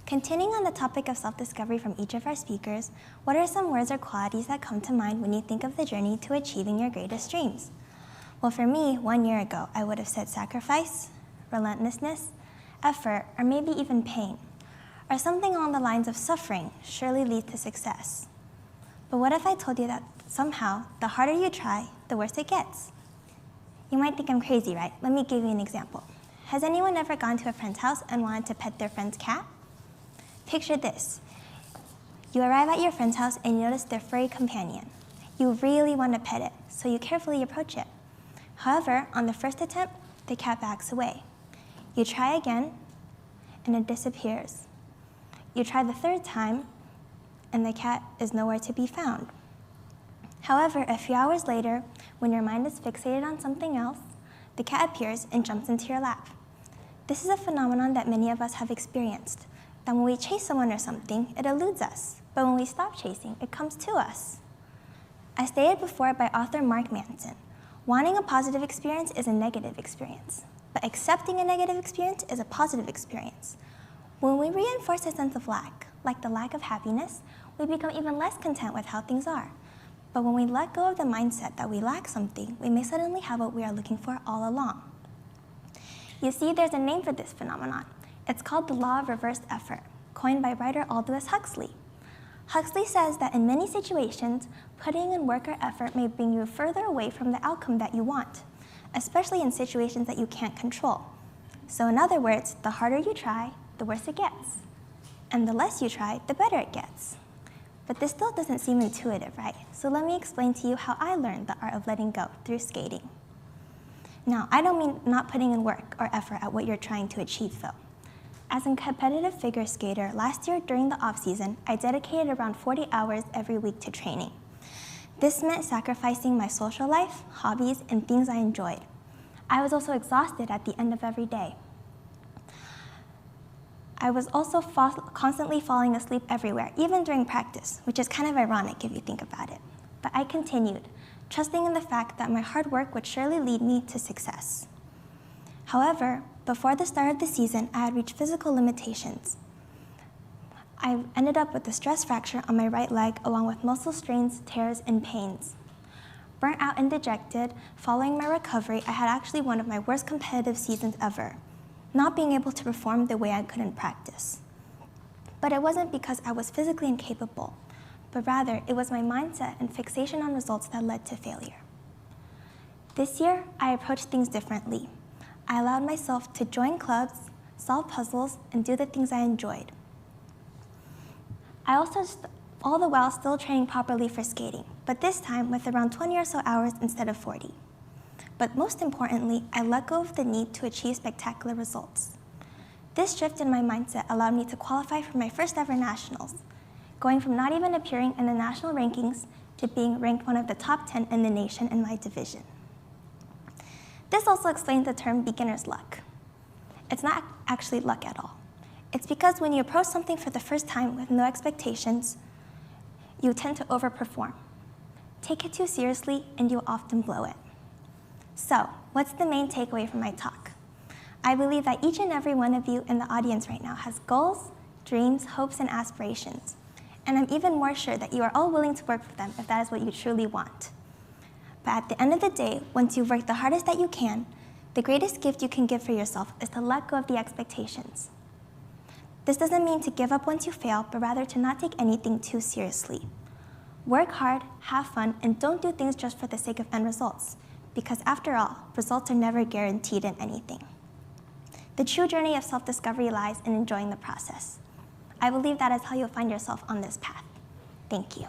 Continuing on the topic of self-discovery from each of our speakers, what are some words or qualities that come to mind when you think of the journey to achieving your greatest dreams? Well, for me, 1 year ago, I would have said sacrifice, relentlessness, effort, or maybe even pain, or something along the lines of suffering surely leads to success. But what if I told you that somehow, the harder you try, the worse it gets? You might think I'm crazy, right? Let me give you an example. Has anyone ever gone to a friend's house and wanted to pet their friend's cat? Picture this. You arrive at your friend's house and you notice their furry companion. You really want to pet it, so you carefully approach it. However, on the first attempt, the cat backs away. You try again, and it disappears. You try the third time, and the cat is nowhere to be found. However, a few hours later, when your mind is fixated on something else, the cat appears and jumps into your lap. This is a phenomenon that many of us have experienced, that when we chase someone or something, it eludes us, but when we stop chasing, it comes to us. As stated before by author Mark Manson, wanting a positive experience is a negative experience, but accepting a negative experience is a positive experience. When we reinforce a sense of lack, like the lack of happiness, we become even less content with how things are. But when we let go of the mindset that we lack something, we may suddenly have what we are looking for all along. You see, there's a name for this phenomenon. It's called the law of reversed effort, coined by writer Aldous Huxley. Huxley says that in many situations, putting in work or effort may bring you further away from the outcome that you want, especially in situations that you can't control. So in other words, the harder you try, the worse it gets. And the less you try, the better it gets. But this still doesn't seem intuitive, right? So let me explain to you how I learned the art of letting go through skating. Now, I don't mean not putting in work or effort at what you're trying to achieve, though. As a competitive figure skater, last year during the off-season, I dedicated around 40 hours every week to training. This meant sacrificing my social life, hobbies, and things I enjoyed. I was also exhausted at the end of every day. I was also constantly falling asleep everywhere, even during practice, which is kind of ironic if you think about it. But I continued, trusting in the fact that my hard work would surely lead me to success. However, before the start of the season, I had reached physical limitations. I ended up with a stress fracture on my right leg, along with muscle strains, tears, and pains. Burnt out and dejected, following my recovery, I had actually one of my worst competitive seasons ever, not being able to perform the way I could in practice. But it wasn't because I was physically incapable, but rather it was my mindset and fixation on results that led to failure. This year, I approached things differently. I allowed myself to join clubs, solve puzzles, and do the things I enjoyed. I also, all the while, still training properly for skating, but this time with around 20 or so hours instead of 40. But most importantly, I let go of the need to achieve spectacular results. This shift in my mindset allowed me to qualify for my first ever nationals, going from not even appearing in the national rankings to being ranked one of the top 10 in the nation in my division. This also explains the term beginner's luck. It's not actually luck at all. It's because when you approach something for the first time with no expectations, you tend to overperform. Take it too seriously and you'll often blow it. So, what's the main takeaway from my talk? I believe that each and every one of you in the audience right now has goals, dreams, hopes, and aspirations. And I'm even more sure that you are all willing to work for them if that is what you truly want. But at the end of the day, once you've worked the hardest that you can, the greatest gift you can give for yourself is to let go of the expectations. This doesn't mean to give up once you fail, but rather to not take anything too seriously. Work hard, have fun, and don't do things just for the sake of end results. Because after all, results are never guaranteed in anything. The true journey of self-discovery lies in enjoying the process. I believe that is how you'll find yourself on this path. Thank you.